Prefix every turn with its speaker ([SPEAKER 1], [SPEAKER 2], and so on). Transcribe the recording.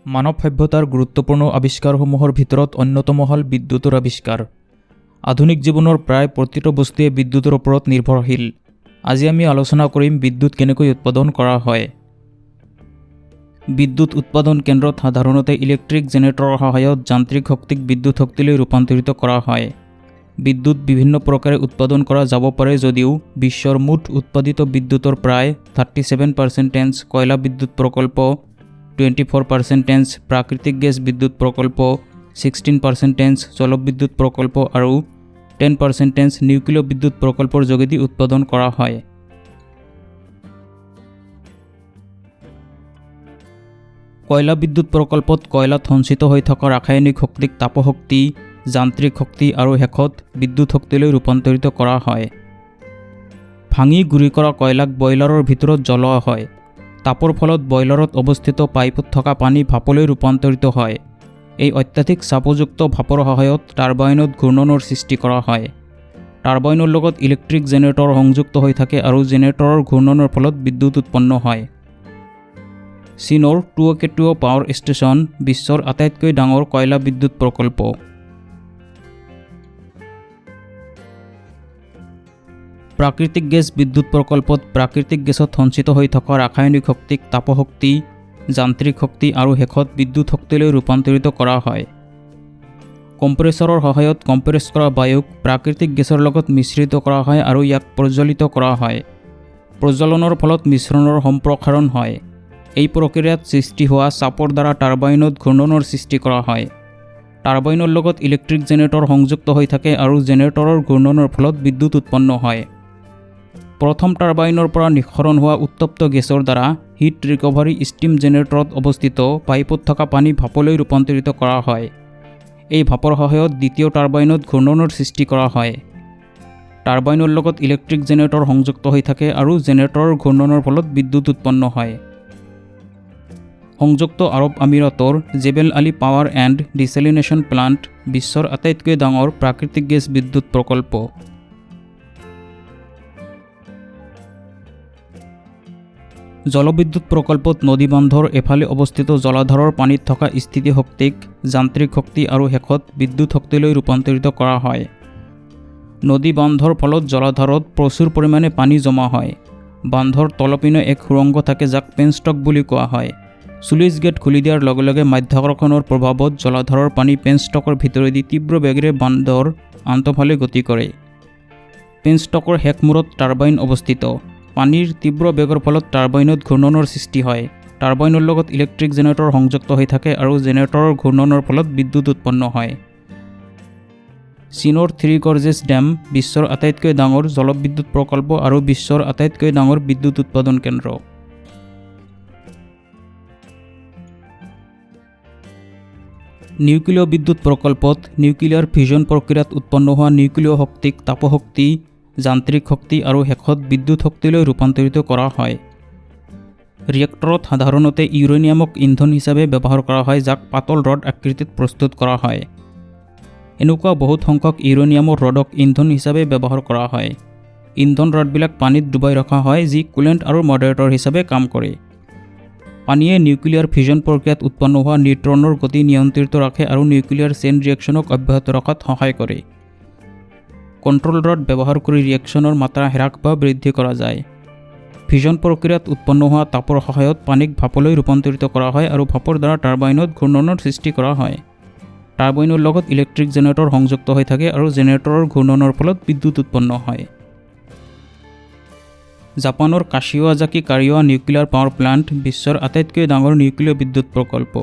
[SPEAKER 1] মানৱ সভ্যতাৰ গুৰুত্বপূৰ্ণ আৱিষ্কাৰসমূহৰ ভিতৰত অন্যতম হ'ল বিদ্যুতৰ আৱিষ্কাৰ। আধুনিক জীৱনৰ প্ৰায় প্ৰতিটো বস্তুৱে বিদ্যুতৰ ওপৰত নিৰ্ভৰশীল। আজি আমি আলোচনা কৰিম বিদ্যুৎ কেনেকৈ উৎপাদন কৰা হয়। বিদ্যুৎ উৎপাদন কেন্দ্ৰত সাধাৰণতে ইলেক্ট্ৰিক জেনেৰেটৰৰ সহায়ত যান্ত্ৰিক শক্তিক বিদ্যুৎ শক্তিলৈ ৰূপান্তৰিত কৰা হয়। বিদ্যুৎ বিভিন্ন প্ৰকাৰে উৎপাদন কৰা যাব পাৰে যদিও বিশ্বৰ মুঠ উৎপাদিত বিদ্যুতৰ প্ৰায় 37% কয়লা বিদ্যুৎ প্ৰকল্প, 24% প্ৰাকৃতিক গেছ বিদ্যুৎ প্ৰকল্প, 16% জলবিদ্যুৎ প্ৰকল্প আৰু 10% নিউক্লিয় বিদ্যুৎ প্ৰকল্পৰ যোগেদি উৎপাদন কৰা হয়। কয়লা বিদ্যুৎ প্ৰকল্পত কয়লাত সঞ্চিত হৈ থকা ৰাসায়নিক শক্তিক তাপশক্তি, যান্ত্ৰিক শক্তি আৰু শেষত বিদ্যুৎ শক্তিলৈ ৰূপান্তৰিত কৰা হয়। ভাঙি গুৰি কৰা কয়লাক বয়লাৰৰ ভিতৰত জ্বলোৱা হয়। তাপৰ ফলত বয়লাৰত অৱস্থিত পাইপত থকা পানী ভাপলৈ ৰূপান্তৰিত হয়। এই অত্যাধিক চাপযুক্ত ভাপৰ সহায়ত টাৰবাইনত ঘূৰ্ণনৰ সৃষ্টি কৰা হয়। টাৰবাইনৰ লগত ইলেক্ট্ৰিক জেনেৰেটৰ সংযুক্ত হৈ থাকে আৰু জেনেৰেটৰৰ ঘূৰ্ণনৰ ফলত বিদ্যুৎ উৎপন্ন হয়। চীনৰ টুৱকেটুৱ পাৱাৰ ষ্টেচন বিশ্বৰ আটাইতকৈ ডাঙৰ কয়লা বিদ্যুৎ প্ৰকল্প। প্ৰাকৃতিক গেছ বিদ্যুৎ প্ৰকল্পত প্ৰাকৃতিক গেছত সঞ্চিত হৈ থকা ৰাসায়নিক শক্তিক তাপশক্তি, যান্ত্ৰিক শক্তি আৰু শেষত বিদ্যুৎ শক্তিলৈ ৰূপান্তৰিত কৰা হয়। কম্প্ৰেছৰৰ সহায়ত কম্প্ৰেছ কৰা বায়ুক প্ৰাকৃতিক গেছৰ লগত মিশ্ৰিত কৰা হয় আৰু ইয়াক প্ৰজ্বলিত কৰা হয়। প্ৰজ্বলনৰ ফলত মিশ্ৰণৰ সম্প্ৰসাৰণ হয়। এই প্ৰক্ৰিয়াত সৃষ্টি হোৱা চাপৰ দ্বাৰা টাৰবাইনত ঘূৰ্ণনৰ সৃষ্টি কৰা হয়। টাৰবাইনৰ লগত ইলেক্ট্ৰিক জেনেৰেটৰ সংযুক্ত হৈ থাকে আৰু জেনেৰেটৰৰ ঘূৰ্ণনৰ ফলত বিদ্যুৎ উৎপন্ন হয়। প্ৰথম টাৰবাইনৰ পৰা নিঃসৰণ হোৱা উত্তপ্ত গেছৰ দ্বাৰা হিট ৰিকভাৰী ষ্টিম জেনেৰেটৰত অৱস্থিত পাইপত থকা পানী ভাপলৈ ৰূপান্তৰিত কৰা হয়। এই ভাপৰ সহায়ত দ্বিতীয় টাৰবাইনত ঘূৰ্ণনৰ সৃষ্টি কৰা হয়। টাৰবাইনৰ লগত ইলেক্ট্ৰিক জেনেৰেটৰ সংযুক্ত হৈ থাকে আৰু জেনেৰেটৰৰ ঘূৰ্ণনৰ ফলত বিদ্যুৎ উৎপন্ন হয়। সংযুক্ত আৰব আমিৰাটৰ Jebel Ali power and desalination plant বিশ্বৰ আটাইতকৈ ডাঙৰ প্ৰাকৃতিক গেছ বিদ্যুৎ প্ৰকল্প। জলবিদ্যুৎ প্ৰকল্পত নদী বান্ধৰ এফালে অৱস্থিত জলাধাৰৰ পানীত থকা স্থিতি শক্তিক যান্ত্ৰিক শক্তি আৰু শেষত বিদ্যুৎ শক্তিলৈ ৰূপান্তৰিত কৰা হয়। নদী বান্ধৰ ফলত জলাধাৰত প্ৰচুৰ পৰিমাণে পানী জমা হয়। বান্ধৰ তলপিনে এক সুৰংগ থাকে যাক পেনষ্টক বুলি কোৱা হয়। স্লুইচ গেট খুলি দিয়াৰ লগে লগে মাধ্যাকৰ্ষণৰ প্ৰভাৱত জলাধাৰৰ পানী পেনষ্টকৰ ভিতৰেদি তীব্ৰ বেগেৰে বান্ধৰ আনটোফালে গতি কৰে। পেনষ্টকৰ শেষ মূৰত টাৰবাইন অৱস্থিত। পানীৰ তীব্ৰ বেগৰ ফলত টাৰবাইনত ঘূৰ্ণনৰ সৃষ্টি হয়। টাৰবাইনৰ লগত ইলেক্ট্ৰিক জেনেৰেটৰ সংযুক্ত হৈ থাকে আৰু জেনেৰেটৰৰ ঘূৰ্ণনৰ ফলত বিদ্যুৎ উৎপন্ন হয়। চীনৰ থ্ৰী গৰ্জেছ ডেম বিশ্বৰ আটাইতকৈ ডাঙৰ জলবিদ্যুৎ প্ৰকল্প আৰু বিশ্বৰ আটাইতকৈ ডাঙৰ বিদ্যুৎ উৎপাদন কেন্দ্ৰ। নিউক্লিয় বিদ্যুৎ প্ৰকল্পত নিউক্লিয়াৰ ফিউজন প্ৰক্ৰিয়াত উৎপন্ন হোৱা নিউক্লিয় শক্তিক তাপশক্তি, যান্ত্ৰিক শক্তি আৰু শেষত বিদ্যুৎ শক্তিলৈ ৰূপান্তৰিত কৰা হয়। ৰিয়েক্টৰত সাধাৰণতে ইউৰেনিয়ামক ইন্ধন হিচাপে ব্যৱহাৰ কৰা হয় যাক পাতল ৰড আকৃতিত প্ৰস্তুত কৰা হয়। এনেকুৱা বহুত সংখ্যক ইউৰেনিয়ামৰ ৰডক ইন্ধন হিচাপে ব্যৱহাৰ কৰা হয়। ইন্ধন ৰডবিলাক পানীত ডুবাই ৰখা হয় যি কুলেণ্ট আৰু মডাৰেটৰ হিচাপে কাম কৰে। পানীয়ে নিউক্লিয়াৰ ফিউজন প্ৰক্ৰিয়াত উৎপন্ন হোৱা নিউট্ৰনৰ গতি নিয়ন্ত্ৰিত ৰাখে আৰু নিউক্লিয়াৰ চেইন ৰিয়েকশ্যনক অব্যাহত ৰখাত সহায় কৰে। কণ্ট্ৰল ৰড ব্যৱহাৰ কৰি ৰিয়েকশ্যনৰ মাত্ৰা হ্ৰাস বা বৃদ্ধি কৰা যায়। ফিউজন প্ৰক্ৰিয়াত উৎপন্ন হোৱা তাপৰ সহায়ত পানীক ভাপলৈ ৰূপান্তৰিত কৰা হয় আৰু ভাপৰ দ্বাৰা টাৰবাইনত ঘূৰ্ণনৰ সৃষ্টি কৰা হয়। টাৰবাইনৰ লগত ইলেক্ট্ৰিক জেনেৰেটৰ সংযুক্ত হৈ থাকে আৰু জেনেৰেটৰৰ ঘূৰ্ণনৰ ফলত বিদ্যুৎ উৎপন্ন হয়। জাপানৰ কাশ্বিৱাজাকি কাৰিৱা নিউক্লিয়াৰ পাৱাৰ প্লাণ্ট বিশ্বৰ আটাইতকৈ ডাঙৰ নিউক্লিয় বিদ্যুৎ প্ৰকল্প।